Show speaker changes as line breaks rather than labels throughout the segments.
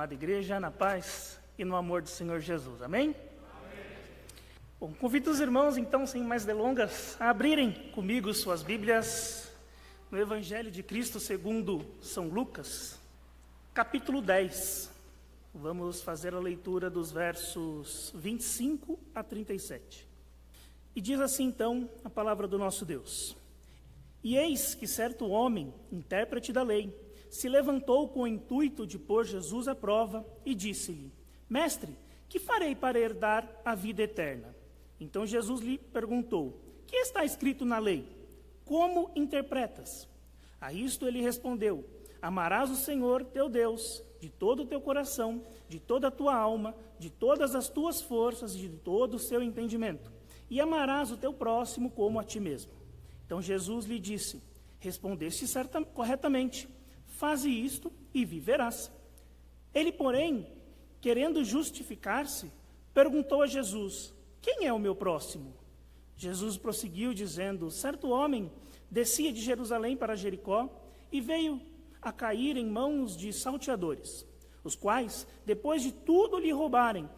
amada igreja, na paz e no amor do Senhor Jesus. Amém? Bom, convido os irmãos, então, sem mais delongas, a abrirem comigo suas Bíblias no Evangelho de Cristo segundo São Lucas, capítulo 10. Vamos fazer a leitura dos versos 25 a 37. E diz assim, então, a palavra do nosso Deus. E eis que certo homem, intérprete da lei, se levantou com o intuito de pôr Jesus à prova e disse-lhe: Mestre, que farei para herdar a vida eterna? Então Jesus lhe perguntou: Que está escrito na lei? Como interpretas? A isto ele respondeu: Amarás o Senhor teu Deus de todo o teu coração, de toda a tua alma, de todas as tuas forças e de todo o seu entendimento, e amarás o teu próximo como a ti mesmo. Então Jesus lhe disse: Respondeste corretamente, faze isto e viverás. Ele, porém, querendo justificar-se, perguntou a Jesus: Quem é o meu próximo? Jesus prosseguiu dizendo: Certo homem descia de Jerusalém para Jericó e veio a cair em mãos de salteadores, os quais, depois de tudo lhe roubarem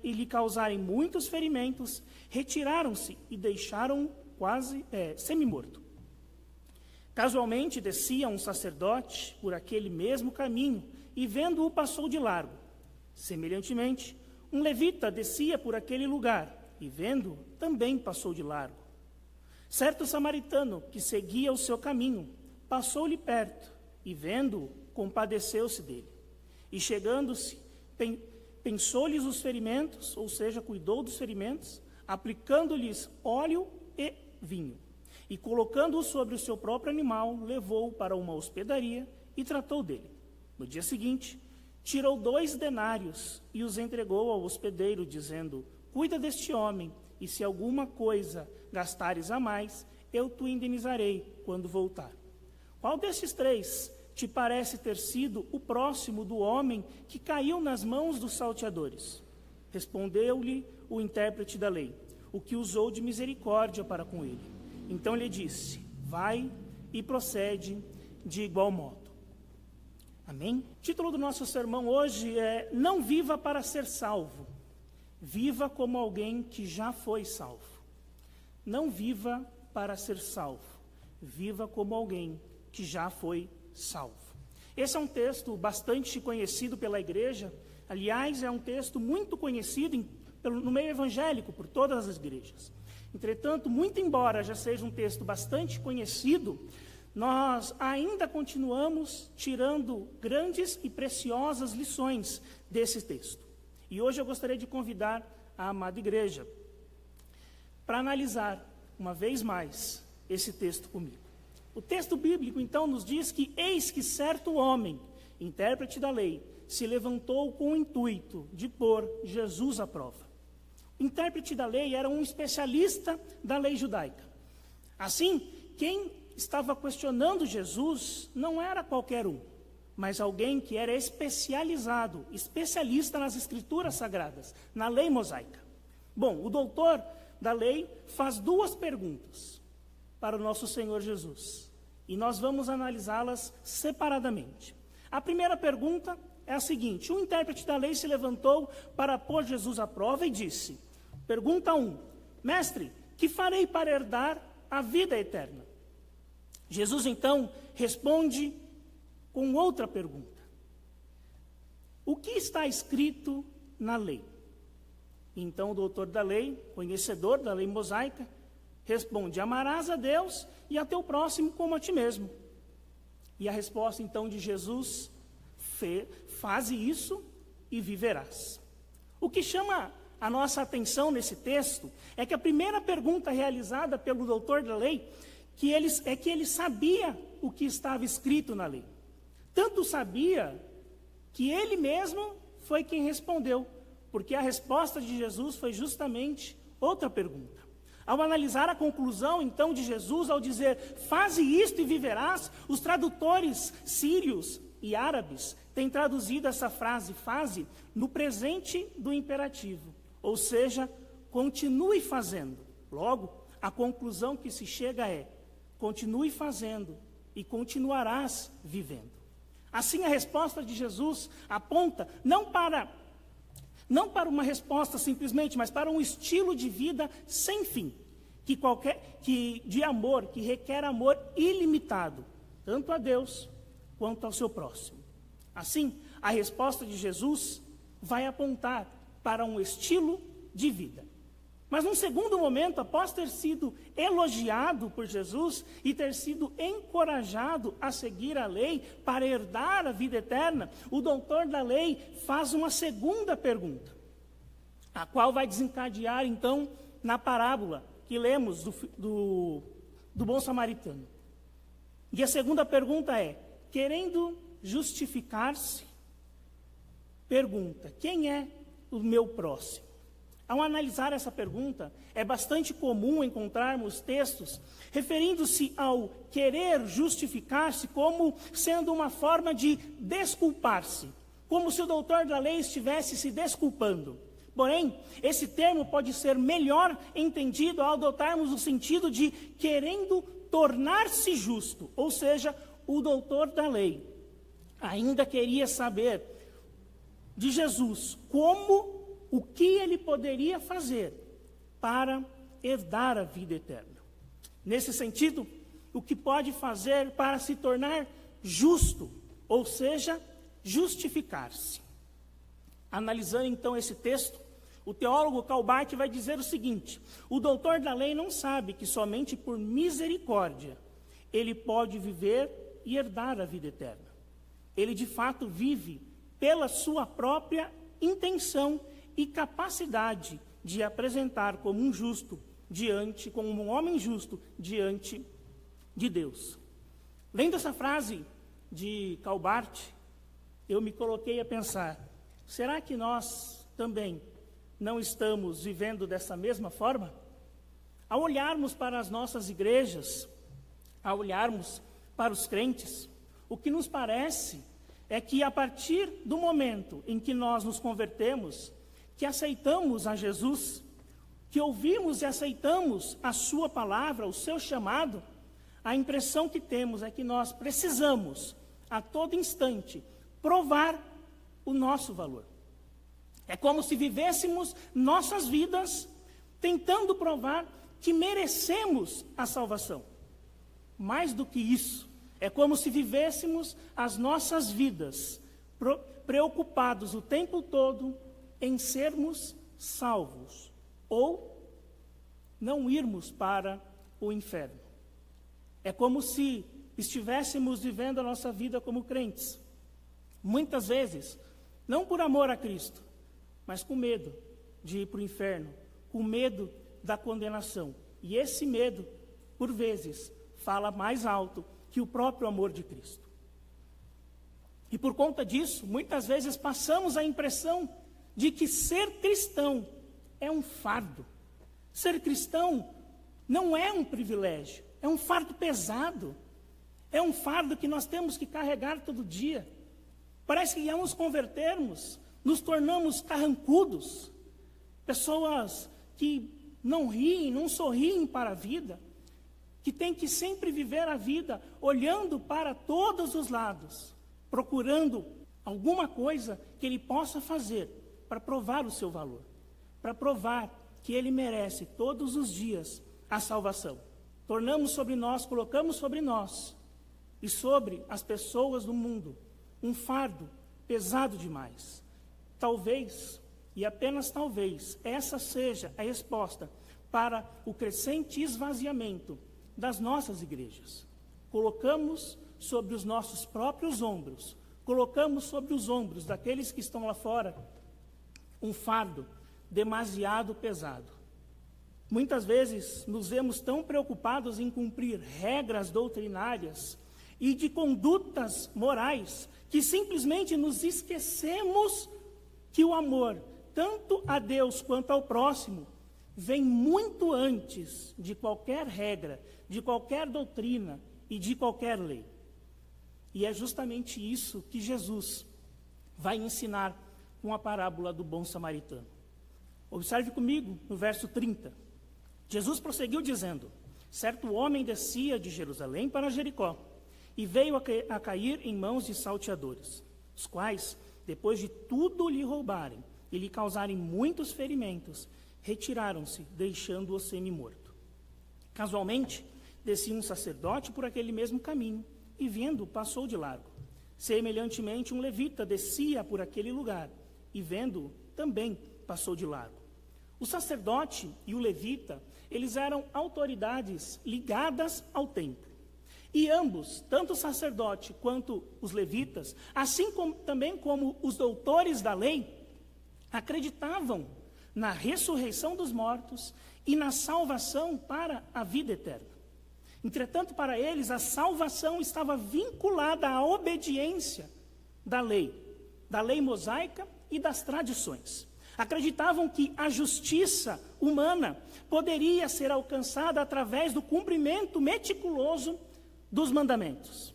e lhe causarem muitos ferimentos, retiraram-se e deixaram quase semi-morto. Casualmente descia um sacerdote por aquele mesmo caminho e, vendo-o, passou de largo. Semelhantemente, um levita descia por aquele lugar e, vendo-o, também passou de largo. Certo samaritano que seguia o seu caminho passou-lhe perto e, vendo-o, compadeceu-se dele. E, chegando-se, pensou-lhes os ferimentos, ou seja, cuidou dos ferimentos, aplicando-lhes óleo e vinho. E, colocando-o sobre o seu próprio animal, levou-o para uma hospedaria e tratou dele. No dia seguinte, tirou 2 denários e os entregou ao hospedeiro, dizendo: Cuida deste homem, e se alguma coisa gastares a mais, eu te indenizarei quando voltar. Qual destes 3 te parece ter sido o próximo do homem que caiu nas mãos dos salteadores? Respondeu-lhe o intérprete da lei: O que usou de misericórdia para com ele. Então lhe disse: Vai e procede de igual modo. Amém? O título do nosso sermão hoje é: Não viva para ser salvo, viva como alguém que já foi salvo. Não viva para ser salvo, viva como alguém que já foi salvo. Esse é um texto bastante conhecido pela igreja. Aliás, é um texto muito conhecido no meio evangélico por todas as igrejas. Entretanto, muito embora já seja um texto bastante conhecido, nós ainda continuamos tirando grandes e preciosas lições desse texto. E hoje eu gostaria de convidar a amada igreja para analisar, uma vez mais, esse texto comigo. O texto bíblico, então, nos diz que eis que certo homem, intérprete da lei, se levantou com o intuito de pôr Jesus à prova. O intérprete da lei era um especialista da lei judaica. Assim, quem estava questionando Jesus não era qualquer um, mas alguém que era especializado, especialista nas escrituras sagradas, na lei mosaica. Bom, o doutor da lei faz 2 perguntas para o nosso Senhor Jesus, e nós vamos analisá-las separadamente. A primeira pergunta é a seguinte: o intérprete da lei se levantou para pôr Jesus à prova e disse, pergunta 1, Mestre, que farei para herdar a vida eterna? Jesus, então, responde com outra pergunta: o que está escrito na lei? Então, o doutor da lei, conhecedor da lei mosaica, responde: Amarás a Deus e a teu próximo como a ti mesmo. E a resposta, então, de Jesus: Faze isso e viverás. O que chama a nossa atenção nesse texto é que a primeira pergunta realizada pelo doutor da lei que ele sabia o que estava escrito na lei. Tanto sabia que ele mesmo foi quem respondeu, porque a resposta de Jesus foi justamente outra pergunta. Ao analisar a conclusão, então, de Jesus, ao dizer, faze isto e viverás, os tradutores sírios e árabes têm traduzido essa frase, faze, no presente do imperativo, ou seja, continue fazendo. Logo, a conclusão que se chega é, continue fazendo e continuarás vivendo. Assim, a resposta de Jesus aponta não para uma resposta simplesmente, mas para um estilo de vida sem fim, de amor, que requer amor ilimitado, tanto a Deus quanto ao seu próximo. Assim, a resposta de Jesus vai apontar para um estilo de vida. Mas num segundo momento, após ter sido elogiado por Jesus e ter sido encorajado a seguir a lei para herdar a vida eterna, o doutor da lei faz uma segunda pergunta, a qual vai desencadear então na parábola que lemos do bom samaritano. E a segunda pergunta é, querendo justificar-se, pergunta, quem é o meu próximo? Ao analisar essa pergunta, é bastante comum encontrarmos textos referindo-se ao querer justificar-se como sendo uma forma de desculpar-se, como se o doutor da lei estivesse se desculpando. Porém, esse termo pode ser melhor entendido ao adotarmos o sentido de querendo tornar-se justo, ou seja, o doutor da lei ainda queria saber de Jesus o que ele poderia fazer para herdar a vida eterna. Nesse sentido, o que pode fazer para se tornar justo, ou seja, justificar-se. Analisando então esse texto, o teólogo Calbart vai dizer o seguinte: o doutor da lei não sabe que somente por misericórdia ele pode viver e herdar a vida eterna. Ele de fato vive pela sua própria intenção e capacidade de apresentar como um homem justo diante de Deus. Lendo essa frase de Calbart, eu me coloquei a pensar, será que nós também não estamos vivendo dessa mesma forma? Ao olharmos para as nossas igrejas, ao olharmos para os crentes, o que nos parece é que a partir do momento em que nós nos convertemos, que aceitamos a Jesus, que ouvimos e aceitamos a sua palavra, o seu chamado, a impressão que temos é que nós precisamos, a todo instante, provar o nosso valor. É como se vivêssemos nossas vidas tentando provar que merecemos a salvação. Mais do que isso, é como se vivêssemos as nossas vidas preocupados o tempo todo em sermos salvos ou não irmos para o inferno. É como se estivéssemos vivendo a nossa vida como crentes. Muitas vezes, não por amor a Cristo, mas com medo de ir para o inferno, com medo da condenação. E esse medo, por vezes, fala mais alto que o próprio amor de Cristo. E por conta disso, muitas vezes passamos a impressão de que ser cristão é um fardo. Ser cristão não é um privilégio, é um fardo pesado. É um fardo que nós temos que carregar todo dia. Parece que ao nos convertermos, nos tornamos carrancudos. Pessoas que não riem, não sorriem para a vida, que têm que sempre viver a vida olhando para todos os lados, procurando alguma coisa que ele possa fazer para provar o seu valor, para provar que ele merece todos os dias a salvação. Colocamos sobre nós e sobre as pessoas do mundo um fardo pesado demais. Talvez, e apenas talvez, essa seja a resposta para o crescente esvaziamento das nossas igrejas. Colocamos sobre os nossos próprios ombros, colocamos sobre os ombros daqueles que estão lá fora um fardo demasiado pesado. Muitas vezes nos vemos tão preocupados em cumprir regras doutrinárias e de condutas morais que simplesmente nos esquecemos que o amor, tanto a Deus quanto ao próximo, vem muito antes de qualquer regra, de qualquer doutrina e de qualquer lei. E é justamente isso que Jesus vai ensinar com a parábola do bom samaritano. Observe comigo no verso 30. Jesus prosseguiu dizendo: certo homem descia de Jerusalém para Jericó, e veio a cair em mãos de salteadores, os quais, depois de tudo lhe roubarem e lhe causarem muitos ferimentos, retiraram-se, deixando-o semi-morto. Casualmente, descia um sacerdote por aquele mesmo caminho, e vendo, passou de largo. Semelhantemente, um levita descia por aquele lugar, e vendo, também passou de largo. O sacerdote e o levita, eles eram autoridades ligadas ao templo. E ambos, tanto o sacerdote quanto os levitas, assim como, também como os doutores da lei, acreditavam na ressurreição dos mortos e na salvação para a vida eterna. Entretanto, para eles, a salvação estava vinculada à obediência da lei mosaica e das tradições. Acreditavam que a justiça humana poderia ser alcançada através do cumprimento meticuloso dos mandamentos.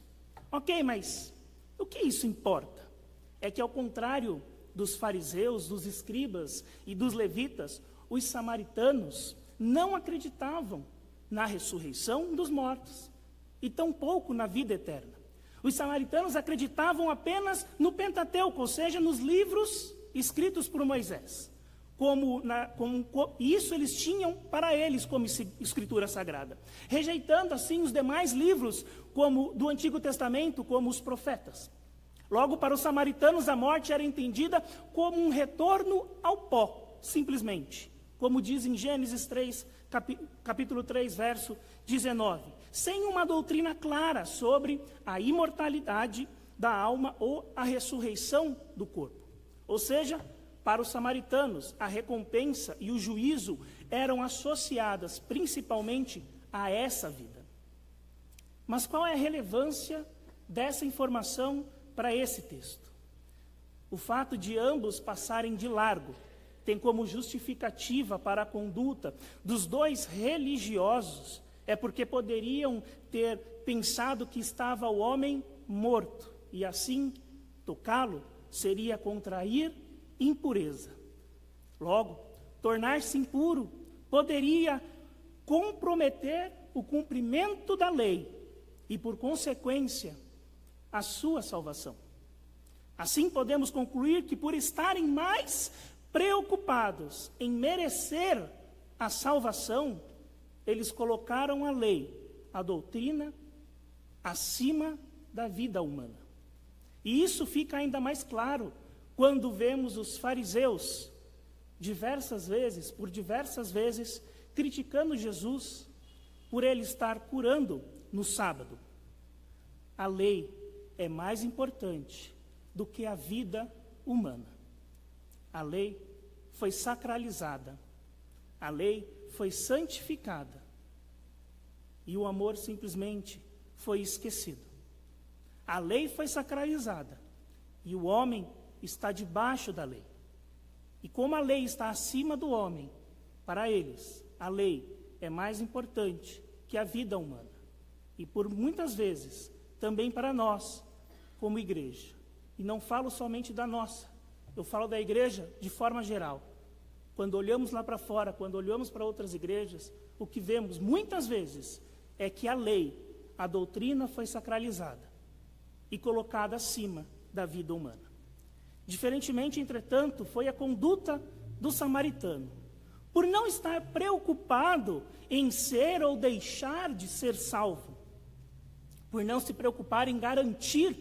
Ok, mas o que isso importa? É que, ao contrário dos fariseus, dos escribas e dos levitas, os samaritanos não acreditavam na ressurreição dos mortos e tampouco na vida eterna. Os samaritanos acreditavam apenas no Pentateuco, ou seja, nos livros escritos por Moisés. Isso eles tinham para eles como escritura sagrada, rejeitando assim os demais livros como do Antigo Testamento, como os profetas. Logo, para os samaritanos, a morte era entendida como um retorno ao pó, simplesmente, como diz em Gênesis 3, capítulo 3, verso 19, sem uma doutrina clara sobre a imortalidade da alma ou a ressurreição do corpo. Ou seja, para os samaritanos, a recompensa e o juízo eram associadas principalmente a essa vida. Mas qual é a relevância dessa informação para esse texto? O fato de ambos passarem de largo tem como justificativa para a conduta dos dois religiosos, é porque poderiam ter pensado que estava o homem morto, e assim, tocá-lo seria contrair impureza. Logo, tornar-se impuro poderia comprometer o cumprimento da lei e, por consequência, a sua salvação. Assim, podemos concluir que, por estarem mais preocupados em merecer a salvação, eles colocaram a lei, a doutrina, acima da vida humana. E isso fica ainda mais claro quando vemos os fariseus, por diversas vezes, criticando Jesus por ele estar curando no sábado. A lei é mais importante do que a vida humana. A lei foi sacralizada, a lei foi santificada, e o amor simplesmente foi esquecido. A lei foi sacralizada, e o homem está debaixo da lei. E como a lei está acima do homem, para eles, a lei é mais importante que a vida humana. E por muitas vezes, também para nós, como igreja. E não falo somente da nossa, eu falo da igreja de forma geral. Quando olhamos lá para fora, quando olhamos para outras igrejas, o que vemos muitas vezes é que a lei, a doutrina foi sacralizada e colocada acima da vida humana. Diferentemente, entretanto, foi a conduta do samaritano. Por não estar preocupado em ser ou deixar de ser salvo, por não se preocupar em garantir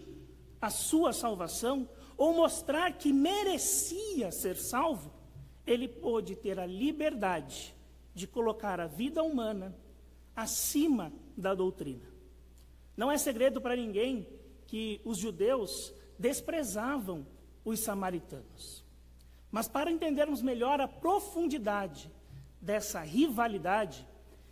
a sua salvação, ou mostrar que merecia ser salvo, ele pôde ter a liberdade de colocar a vida humana acima da doutrina. Não é segredo para ninguém que os judeus desprezavam os samaritanos. Mas para entendermos melhor a profundidade dessa rivalidade,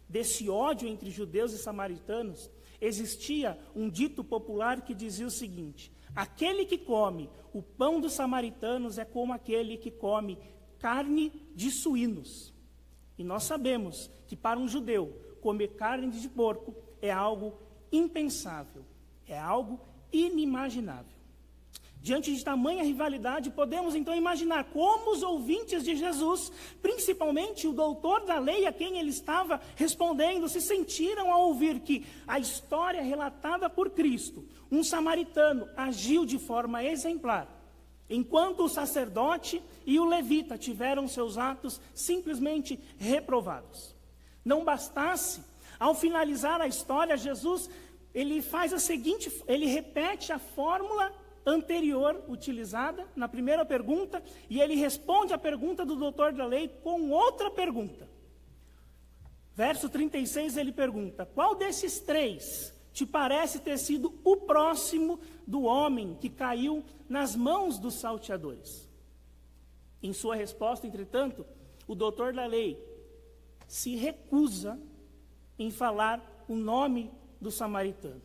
desse ódio entre judeus e samaritanos, existia um dito popular que dizia o seguinte: aquele que come o pão dos samaritanos é como aquele que come carne de suínos. E nós sabemos que para um judeu comer carne de porco é algo impensável, é algo inimaginável. Diante de tamanha rivalidade, podemos então imaginar como os ouvintes de Jesus, principalmente o doutor da lei a quem ele estava respondendo, se sentiram ao ouvir que a história relatada por Cristo, um samaritano, agiu de forma exemplar, enquanto o sacerdote e o levita tiveram seus atos simplesmente reprovados. Não bastasse, ao finalizar a história, Jesus ele repete a fórmula anterior utilizada na primeira pergunta, e ele responde a pergunta do doutor da lei com outra pergunta. Verso 36, ele pergunta: qual desses três te parece ter sido o próximo do homem que caiu nas mãos dos salteadores? Em sua resposta, entretanto, o doutor da lei se recusa em falar o nome do samaritano,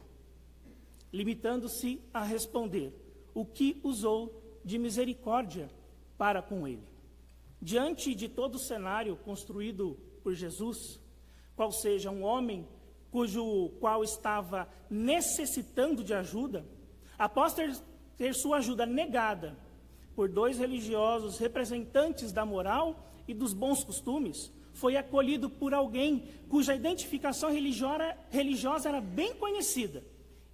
limitando-se a responder o que usou de misericórdia para com ele. Diante de todo o cenário construído por Jesus, qual seja um homem qual estava necessitando de ajuda, após ter sua ajuda negada por dois religiosos representantes da moral e dos bons costumes, foi acolhido por alguém cuja identificação religiosa era bem conhecida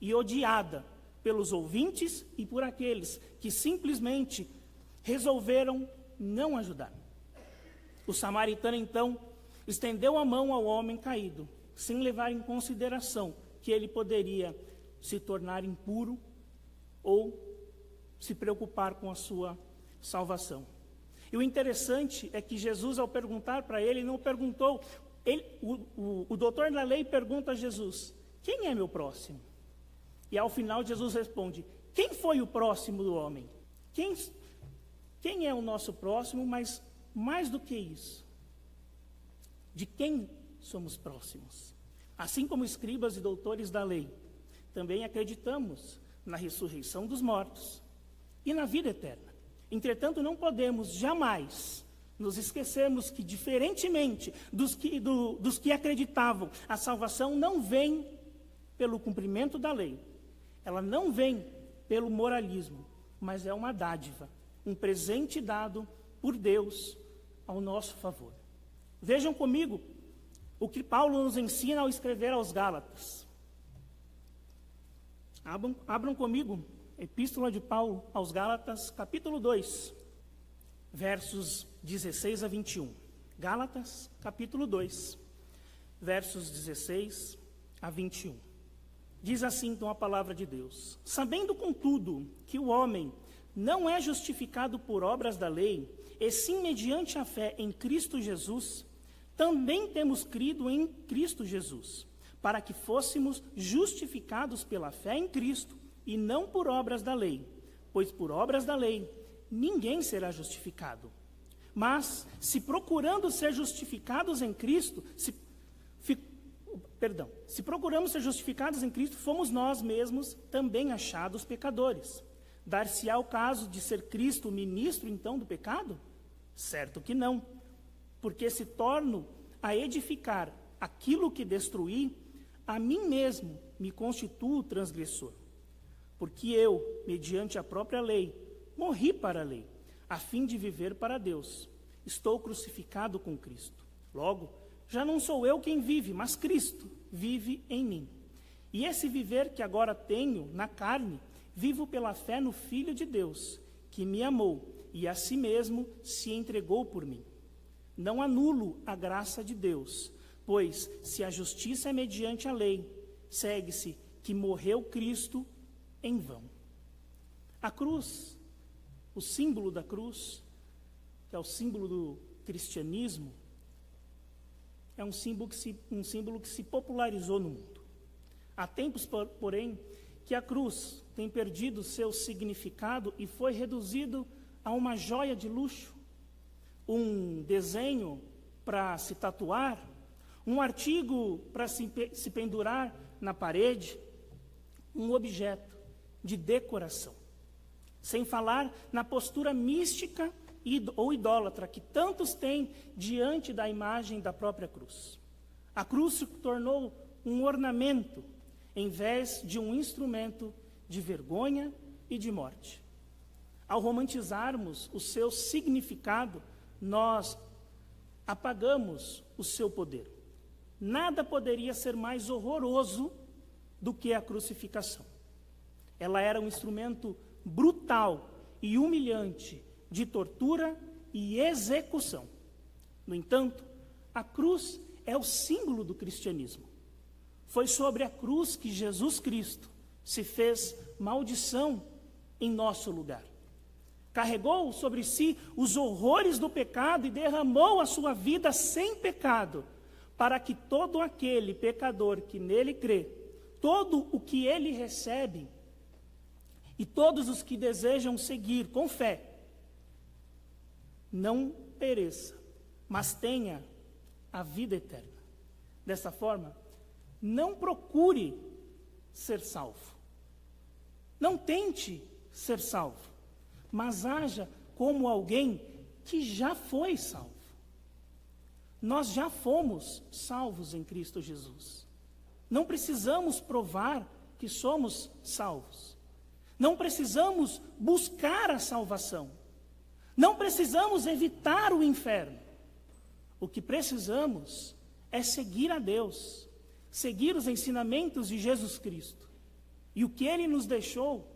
e odiada pelos ouvintes e por aqueles que simplesmente resolveram não ajudar. O samaritano, então, estendeu a mão ao homem caído, sem levar em consideração que ele poderia se tornar impuro ou se preocupar com a sua salvação. E o interessante é que Jesus, ao perguntar para ele, não perguntou, o doutor da lei pergunta a Jesus: quem é meu próximo? E ao final Jesus responde: quem foi o próximo do homem? Quem é o nosso próximo, mas mais do que isso, de quem somos próximos? Assim como escribas e doutores da lei, também acreditamos na ressurreição dos mortos e na vida eterna. Entretanto, não podemos jamais nos esquecermos que, diferentemente dos que acreditavam, a salvação não vem pelo cumprimento da lei, ela não vem pelo moralismo, mas é uma dádiva, um presente dado por Deus ao nosso favor. Vejam comigo o que Paulo nos ensina ao escrever aos Gálatas. Abram comigo a Epístola de Paulo aos Gálatas, capítulo 2, versos 16 a 21. Gálatas, capítulo 2, versos 16 a 21. Diz assim então a palavra de Deus: sabendo, contudo, que o homem não é justificado por obras da lei, e sim mediante a fé em Cristo Jesus, também temos crido em Cristo Jesus, para que fôssemos justificados pela fé em Cristo e não por obras da lei, pois por obras da lei ninguém será justificado. Mas, se procurando ser justificados em Cristo, se procuramos ser justificados em Cristo, fomos nós mesmos também achados pecadores. Dar-se-á o caso de ser Cristo o ministro, então, do pecado? Certo que não, porque se torno a edificar aquilo que destruí, a mim mesmo me constituo transgressor. Porque eu, mediante a própria lei, morri para a lei, a fim de viver para Deus. Estou crucificado com Cristo. Logo, já não sou eu quem vive, mas Cristo vive em mim. E esse viver que agora tenho na carne, vivo pela fé no Filho de Deus, que me amou e a si mesmo se entregou por mim. Não anulo a graça de Deus, pois se a justiça é mediante a lei, segue-se que morreu Cristo em vão. A cruz, o símbolo da cruz, que é o símbolo do cristianismo, é um símbolo que se popularizou no mundo. Há tempos, porém, que a cruz tem perdido seu significado e foi reduzido a uma joia de luxo, um desenho para se tatuar, um artigo para se pendurar na parede, um objeto de decoração. Sem falar na postura mística ou idólatra que tantos têm diante da imagem da própria cruz. A cruz se tornou um ornamento em vez de um instrumento de vergonha e de morte. Ao romantizarmos o seu significado, nós apagamos o seu poder. Nada poderia ser mais horroroso do que a crucificação. Ela era um instrumento brutal e humilhante de tortura e execução. No entanto, a cruz é o símbolo do cristianismo. Foi sobre a cruz que Jesus Cristo se fez maldição em nosso lugar. Carregou sobre si os horrores do pecado e derramou a sua vida sem pecado, para que todo aquele pecador que nele crê, todo o que ele recebe, e todos os que desejam seguir com fé, não pereça, mas tenha a vida eterna. Dessa forma, não procure ser salvo. Não tente ser salvo, mas haja como alguém que já foi salvo. Nós já fomos salvos em Cristo Jesus. Não precisamos provar que somos salvos. Não precisamos buscar a salvação. Não precisamos evitar o inferno. O que precisamos é seguir a Deus, seguir os ensinamentos de Jesus Cristo. E o que Ele nos deixou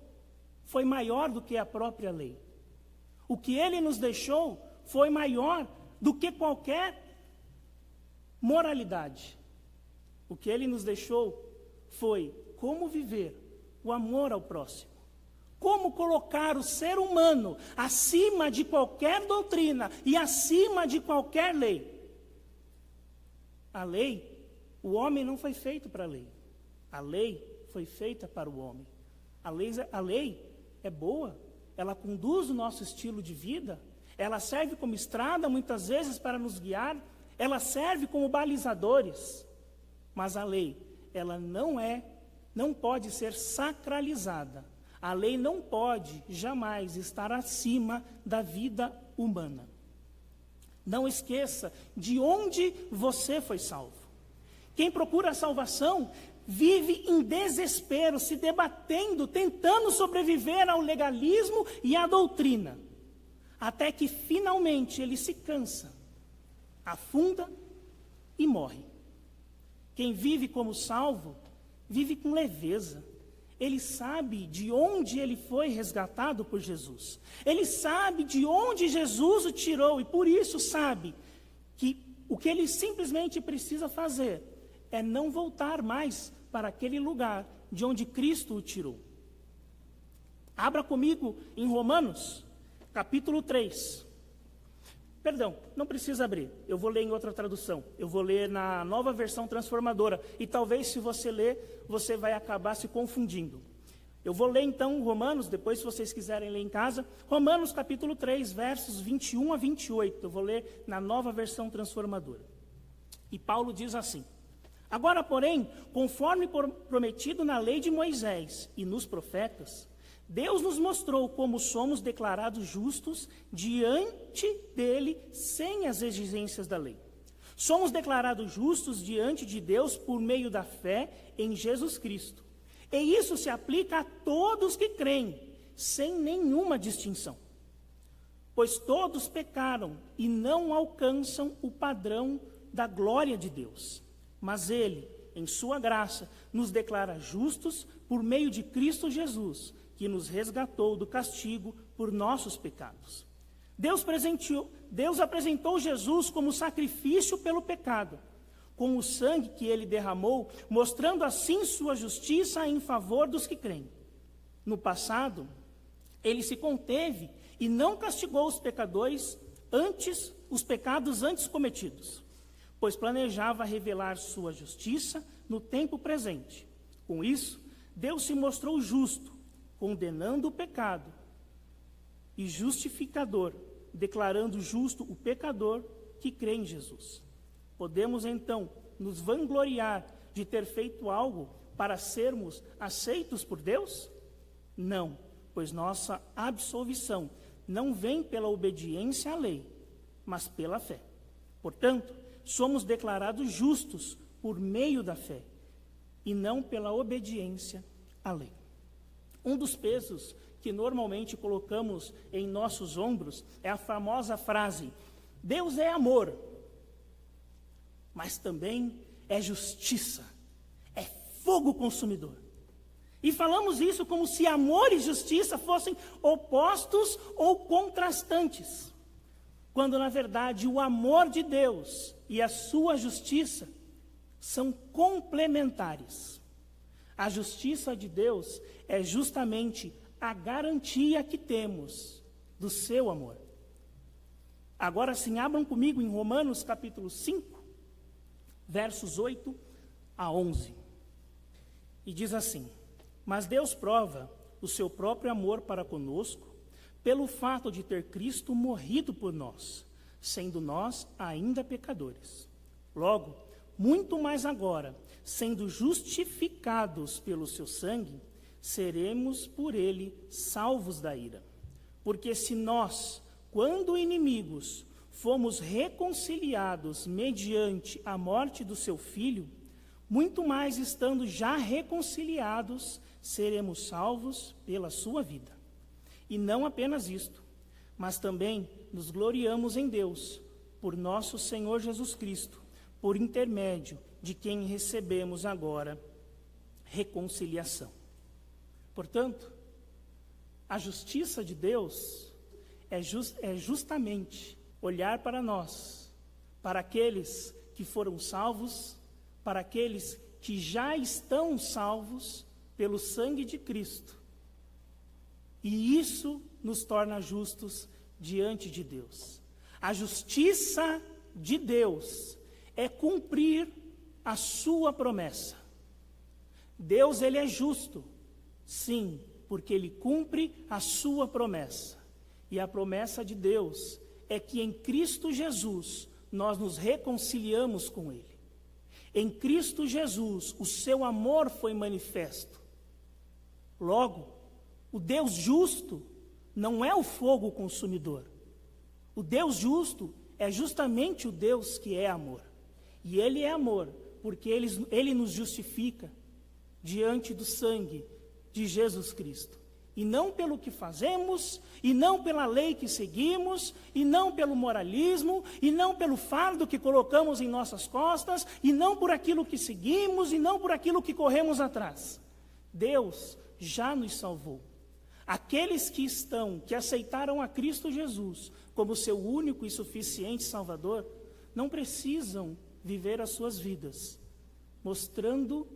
foi maior do que a própria lei. O que Ele nos deixou foi maior do que qualquer moralidade. O que Ele nos deixou foi como viver o amor ao próximo. Como colocar o ser humano acima de qualquer doutrina e acima de qualquer lei. A lei, o homem não foi feito para a lei. A lei foi feita para o homem. A lei é boa, ela conduz o nosso estilo de vida, ela serve como estrada muitas vezes para nos guiar, ela serve como balizadores. Mas a lei, ela não pode ser sacralizada. A lei não pode jamais estar acima da vida humana. Não esqueça de onde você foi salvo. Quem procura a salvação vive em desespero, se debatendo, tentando sobreviver ao legalismo e à doutrina, até que finalmente ele se cansa, afunda e morre. Quem vive como salvo, vive com leveza. Ele sabe de onde ele foi resgatado por Jesus. Ele sabe de onde Jesus o tirou e por isso sabe que o que ele simplesmente precisa fazer é não voltar mais para aquele lugar de onde Cristo o tirou. Abra comigo em Romanos, capítulo 3. Perdão, não precisa abrir. Eu vou ler em outra tradução. Eu vou ler na Nova Versão Transformadora. E talvez, se você ler, você vai acabar se confundindo. Eu vou ler então Romanos, depois se vocês quiserem ler em casa. Romanos capítulo 3, versos 21 a 28. Eu vou ler na Nova Versão Transformadora. E Paulo diz assim: Agora, porém, conforme prometido na lei de Moisés e nos profetas, Deus nos mostrou como somos declarados justos diante dele sem as exigências da lei. Somos declarados justos diante de Deus por meio da fé em Jesus Cristo. E isso se aplica a todos que creem, sem nenhuma distinção. Pois todos pecaram e não alcançam o padrão da glória de Deus. Mas Ele, em sua graça, nos declara justos por meio de Cristo Jesus, que nos resgatou do castigo por nossos pecados. Deus apresentou Jesus como sacrifício pelo pecado, com o sangue que ele derramou, mostrando assim sua justiça em favor dos que creem. No passado, ele se conteve e não castigou os pecados antes cometidos, pois planejava revelar sua justiça no tempo presente. Com isso, Deus se mostrou justo, condenando o pecado, e justificador, declarando justo o pecador que crê em Jesus. Podemos então nos vangloriar de ter feito algo para sermos aceitos por Deus? Não, pois nossa absolvição não vem pela obediência à lei, mas pela fé. Portanto, somos declarados justos por meio da fé, e não pela obediência à lei. Um dos pesos que normalmente colocamos em nossos ombros é a famosa frase: Deus é amor, mas também é justiça, é fogo consumidor. E falamos isso como se amor e justiça fossem opostos ou contrastantes, quando na verdade o amor de Deus e a sua justiça são complementares. A justiça de Deus é justamente a garantia que temos do seu amor. Agora sim, abram comigo em Romanos capítulo 5, versos 8 a 11. E diz assim: Mas Deus prova o seu próprio amor para conosco, pelo fato de ter Cristo morrido por nós, sendo nós ainda pecadores. Logo, muito mais agora, sendo justificados pelo seu sangue, seremos por ele salvos da ira. Porque se nós, quando inimigos, fomos reconciliados mediante a morte do seu Filho, muito mais estando já reconciliados, seremos salvos pela sua vida. E não apenas isto, mas também nos gloriamos em Deus, por nosso Senhor Jesus Cristo, por intermédio de quem recebemos agora reconciliação. Portanto, a justiça de Deus é justamente olhar para nós, para aqueles que foram salvos, para aqueles que já estão salvos pelo sangue de Cristo. E isso nos torna justos diante de Deus. A justiça de Deus é cumprir a sua promessa. Deus, ele é justo, sim, porque ele cumpre a sua promessa. E a promessa de Deus é que em Cristo Jesus nós nos reconciliamos com ele. Em Cristo Jesus o seu amor foi manifesto. Logo, o Deus justo não é o fogo consumidor. O Deus justo é justamente o Deus que é amor. E ele é amor porque ele nos justifica diante do sangue de Jesus Cristo. E não pelo que fazemos, e não pela lei que seguimos, e não pelo moralismo, e não pelo fardo que colocamos em nossas costas, e não por aquilo que seguimos, e não por aquilo que corremos atrás. Deus já nos salvou. Aqueles que aceitaram a Cristo Jesus como seu único e suficiente Salvador, não precisam viver as suas vidas mostrando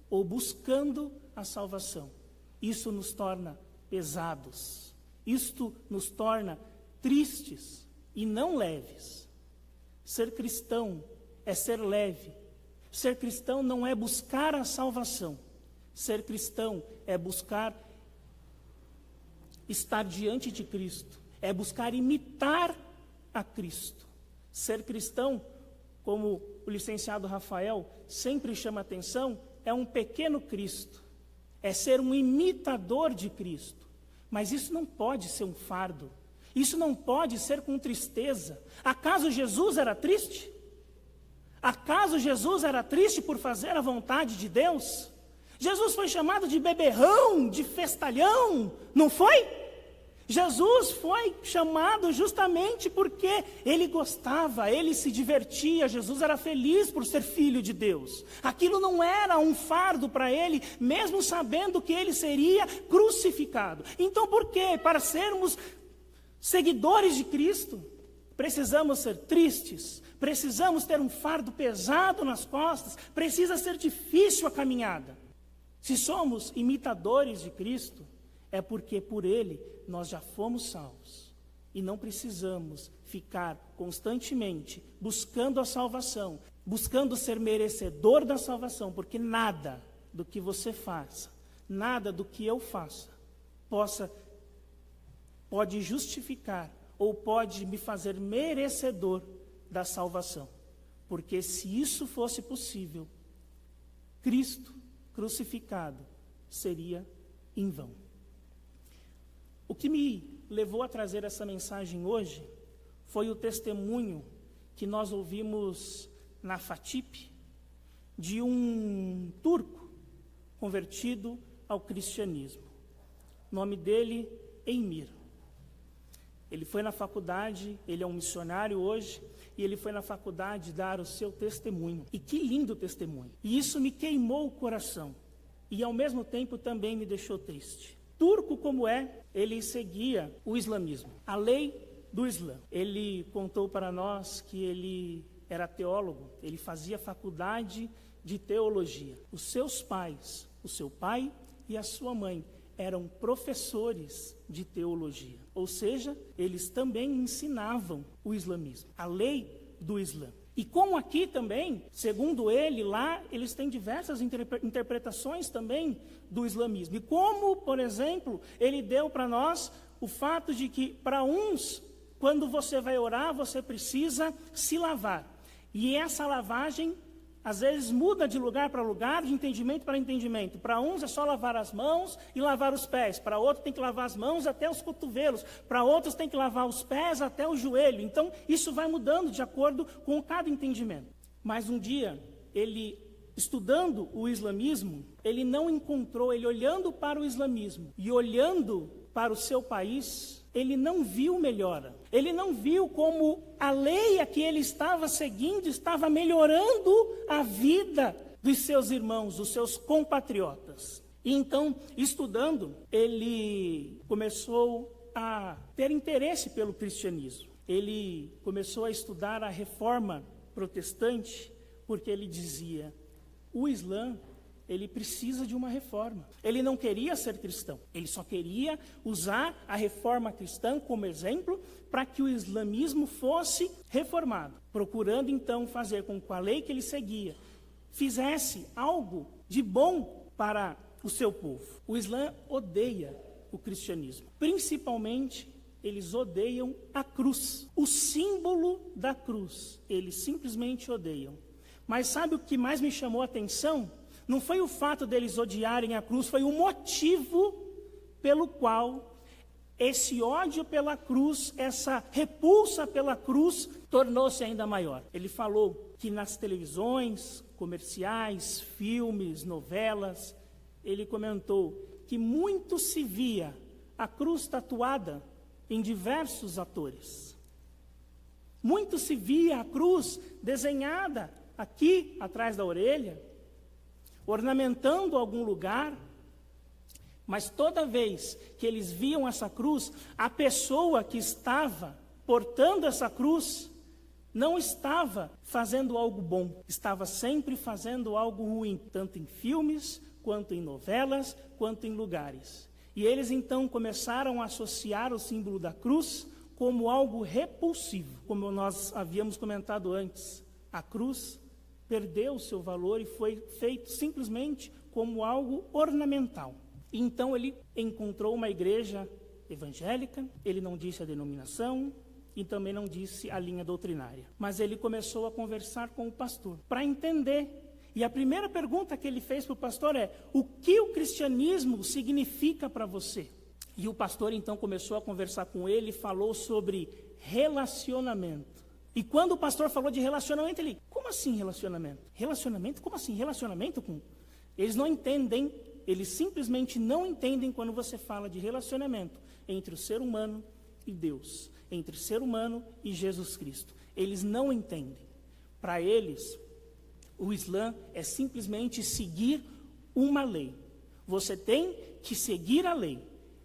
ou buscando a salvação. Isso nos torna pesados, isto nos torna tristes e não leves. Ser cristão é ser leve. Ser cristão não é buscar a salvação. Ser cristão é buscar estar diante de Cristo, é buscar imitar a Cristo. Ser cristão, como o licenciado Rafael sempre chama atenção, é um pequeno Cristo, é ser um imitador de Cristo. Mas isso não pode ser um fardo, isso não pode ser com tristeza. Acaso Jesus era triste? Acaso Jesus era triste por fazer a vontade de Deus? Jesus foi chamado de beberrão, de festalhão, não foi? Jesus foi chamado justamente porque ele gostava, ele se divertia, Jesus era feliz por ser filho de Deus. Aquilo não era um fardo para ele, mesmo sabendo que ele seria crucificado. Então por quê? Para sermos seguidores de Cristo, precisamos ser tristes, precisamos ter um fardo pesado nas costas, precisa ser difícil a caminhada. Se somos imitadores de Cristo, é porque por ele nós já fomos salvos. E não precisamos ficar constantemente buscando a salvação, buscando ser merecedor da salvação, porque nada do que você faça, nada do que eu faça, pode justificar ou pode me fazer merecedor da salvação. Porque se isso fosse possível, Cristo crucificado seria em vão. O que me levou a trazer essa mensagem hoje foi o testemunho que nós ouvimos na FATIP de um turco convertido ao cristianismo. nome dele, Eimir. Ele foi na faculdade, ele é um missionário hoje, e ele foi na faculdade dar o seu testemunho. E que lindo testemunho. E isso me queimou o coração. E ao mesmo tempo também me deixou triste. Turco como é, ele seguia o islamismo, a lei do Islã. Ele contou para nós que ele era teólogo, ele fazia faculdade de teologia. Os seus pais, o seu pai e a sua mãe, eram professores de teologia. Ou seja, eles também ensinavam o islamismo, a lei do Islã. E como aqui também, segundo ele, lá eles têm diversas interpretações também do islamismo. E como, por exemplo, ele deu para nós o fato de que, para uns, quando você vai orar, você precisa se lavar. E essa lavagem, às vezes, muda de lugar para lugar, de entendimento para entendimento. Para uns é só lavar as mãos e lavar os pés. Para outros tem que lavar as mãos até os cotovelos. Para outros tem que lavar os pés até o joelho. Então, isso vai mudando de acordo com cada entendimento. Mas um dia, ele, estudando o islamismo, ele não encontrou, ele olhando para o islamismo e olhando para o seu país, ele não viu melhora. Ele não viu como a lei a que ele estava seguindo estava melhorando a vida dos seus irmãos, dos seus compatriotas. E então, estudando, ele começou a ter interesse pelo cristianismo. Ele começou a estudar a reforma protestante, porque ele dizia, o Islã, ele precisa de uma reforma. Ele não queria ser cristão, ele só queria usar a reforma cristã como exemplo para que o islamismo fosse reformado, procurando então fazer com que a lei que ele seguia fizesse algo de bom para o seu povo. O Islã odeia o cristianismo, principalmente eles odeiam a cruz, o símbolo da cruz, eles simplesmente odeiam. Mas sabe o que mais me chamou a atenção? Não foi o fato deles odiarem a cruz, foi o motivo pelo qual esse ódio pela cruz, essa repulsa pela cruz, tornou-se ainda maior. Ele falou que nas televisões, comerciais, filmes, novelas, ele comentou que muito se via a cruz tatuada em diversos atores. Muito se via a cruz desenhada aqui atrás da orelha, ornamentando algum lugar, mas toda vez que eles viam essa cruz, a pessoa que estava portando essa cruz não estava fazendo algo bom, estava sempre fazendo algo ruim, tanto em filmes, quanto em novelas, quanto em lugares. E eles então começaram a associar o símbolo da cruz como algo repulsivo, como nós havíamos comentado antes. A cruz perdeu o seu valor e foi feito simplesmente como algo ornamental. Então ele encontrou uma igreja evangélica, ele não disse a denominação e também não disse a linha doutrinária. Mas ele começou a conversar com o pastor para entender. E a primeira pergunta que ele fez para o pastor é: o que o cristianismo significa para você? E o pastor então começou a conversar com ele e falou sobre relacionamento. E quando o pastor falou de relacionamento, ele, como assim relacionamento? Relacionamento? Como assim relacionamento com? Eles não entendem, eles simplesmente não entendem quando você fala de relacionamento entre o ser humano e Deus, entre o ser humano e Jesus Cristo. Eles não entendem. Para eles, o Islã é simplesmente seguir uma lei. Você tem que seguir a lei.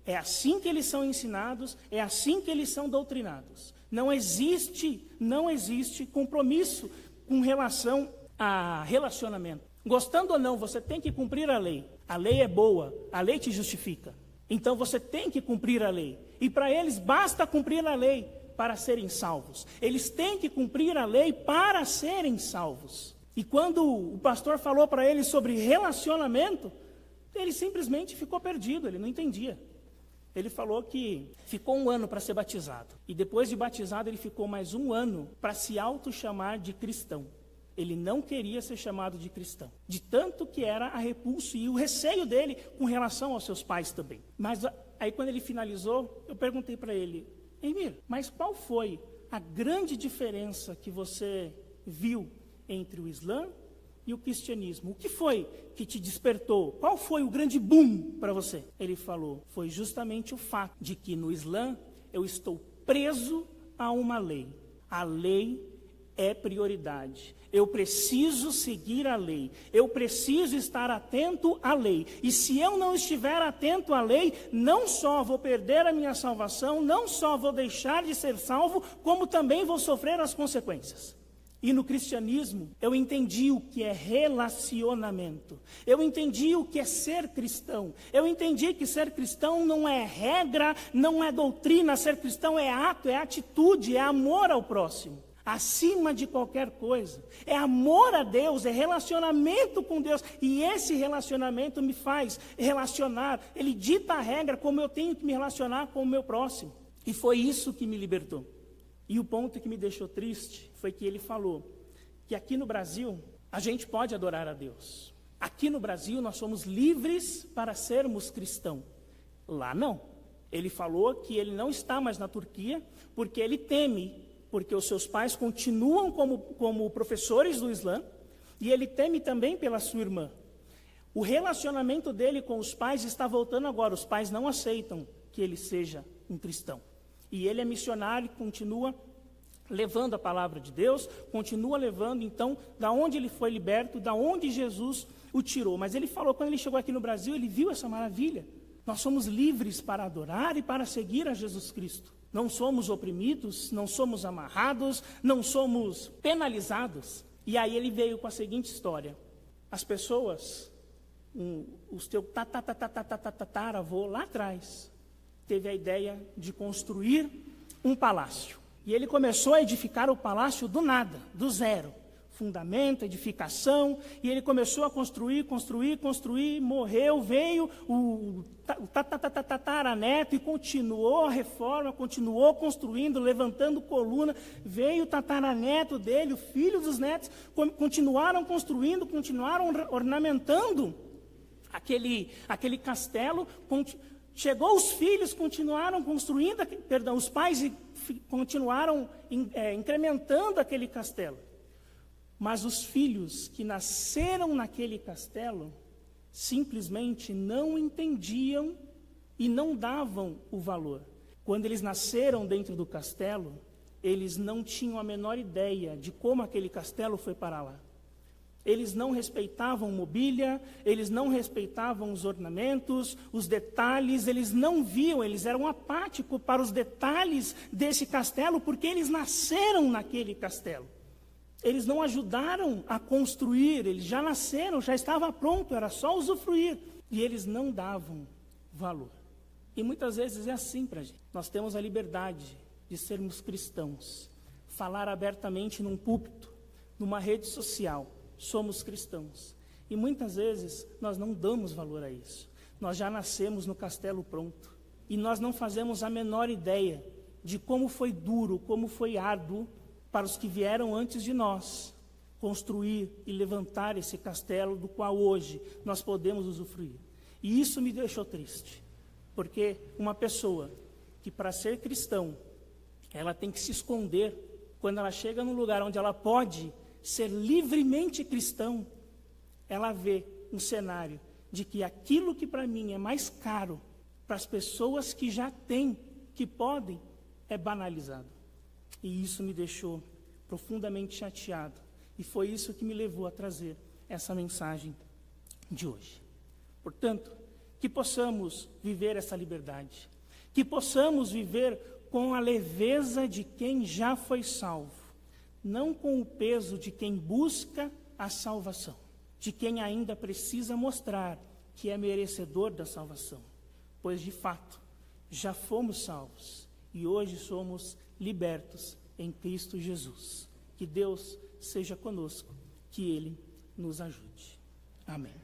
É assim que eles são ensinados, é assim que eles são doutrinados. Não existe compromisso com relação a relacionamento. Gostando ou não, você tem que cumprir a lei. A lei é boa, a lei te justifica. Então você tem que cumprir a lei. E para eles basta cumprir a lei para serem salvos. Eles têm que cumprir a lei para serem salvos. E quando o pastor falou para eles sobre relacionamento, ele simplesmente ficou perdido, ele não entendia. Ele falou que ficou 1 ano para ser batizado. E depois de batizado, ele ficou mais 1 ano para se auto-chamar de cristão. Ele não queria ser chamado de cristão. De tanto que era a repulso e o receio dele com relação aos seus pais também. Mas aí quando ele finalizou, eu perguntei para ele: Eimir, mas qual foi a grande diferença que você viu entre o Islã e o cristianismo. O que foi que te despertou? Qual foi o grande boom para você? Ele falou, foi justamente o fato de que no Islã eu estou preso a uma lei. A lei é prioridade. Eu preciso seguir a lei. Eu preciso estar atento à lei. E se eu não estiver atento à lei, não só vou perder a minha salvação, não só vou deixar de ser salvo, como também vou sofrer as consequências. E no cristianismo, eu entendi o que é relacionamento. Eu entendi o que é ser cristão. Eu entendi que ser cristão não é regra, não é doutrina. Ser cristão é ato, é atitude, é amor ao próximo. Acima de qualquer coisa. É amor a Deus, é relacionamento com Deus. E esse relacionamento me faz relacionar. Ele dita a regra como eu tenho que me relacionar com o meu próximo. E foi isso que me libertou. E o ponto que me deixou triste foi que ele falou que aqui no Brasil a gente pode adorar a Deus. Aqui no Brasil nós somos livres para sermos cristãos. Lá não. Ele falou que ele não está mais na Turquia porque ele teme, porque os seus pais continuam como professores do Islã, e ele teme também pela sua irmã. O relacionamento dele com os pais está voltando agora. Os pais não aceitam que ele seja um cristão. E ele é missionário e continua levando a palavra de Deus, continua levando, então, da onde ele foi liberto, da onde Jesus o tirou. Mas ele falou, quando ele chegou aqui no Brasil, ele viu essa maravilha. Nós somos livres para adorar e para seguir a Jesus Cristo. Não somos oprimidos, não somos amarrados, não somos penalizados. E aí ele veio com a seguinte história. As pessoas, os teus tataravô lá atrás, teve a ideia de construir um palácio. E ele começou a edificar o palácio do nada, do zero. Fundamento, edificação, e ele começou a construir, morreu, veio o tataraneto e continuou a reforma, continuou construindo, levantando coluna, veio o tataraneto dele, o filho dos netos, continuaram construindo, continuaram ornamentando aquele castelo, chegou os filhos, continuaram construindo, os pais continuaram incrementando aquele castelo. Mas os filhos que nasceram naquele castelo simplesmente não entendiam e não davam o valor. Quando eles nasceram dentro do castelo, eles não tinham a menor ideia de como aquele castelo foi para lá. Eles não respeitavam mobília, eles não respeitavam os ornamentos, os detalhes, eles não viam, eles eram apáticos para os detalhes desse castelo, porque eles nasceram naquele castelo. Eles não ajudaram a construir, eles já nasceram, já estava pronto, era só usufruir. E eles não davam valor. E muitas vezes é assim para a gente. Nós temos a liberdade de sermos cristãos, falar abertamente num púlpito, numa rede social, somos cristãos. E muitas vezes nós não damos valor a isso. Nós já nascemos no castelo pronto. E nós não fazemos a menor ideia de como foi duro, como foi árduo, para os que vieram antes de nós, construir e levantar esse castelo do qual hoje nós podemos usufruir. E isso me deixou triste, porque uma pessoa que para ser cristão, ela tem que se esconder, quando ela chega num lugar onde ela pode ser livremente cristão, ela vê um cenário de que aquilo que para mim é mais caro, para as pessoas que já têm, que podem, é banalizado. E isso me deixou profundamente chateado. E foi isso que me levou a trazer essa mensagem de hoje. Portanto, que possamos viver essa liberdade. Que possamos viver com a leveza de quem já foi salvo. Não com o peso de quem busca a salvação. De quem ainda precisa mostrar que é merecedor da salvação. Pois, de fato, já fomos salvos. E hoje somos libertos em Cristo Jesus. Que Deus seja conosco, que Ele nos ajude. Amém.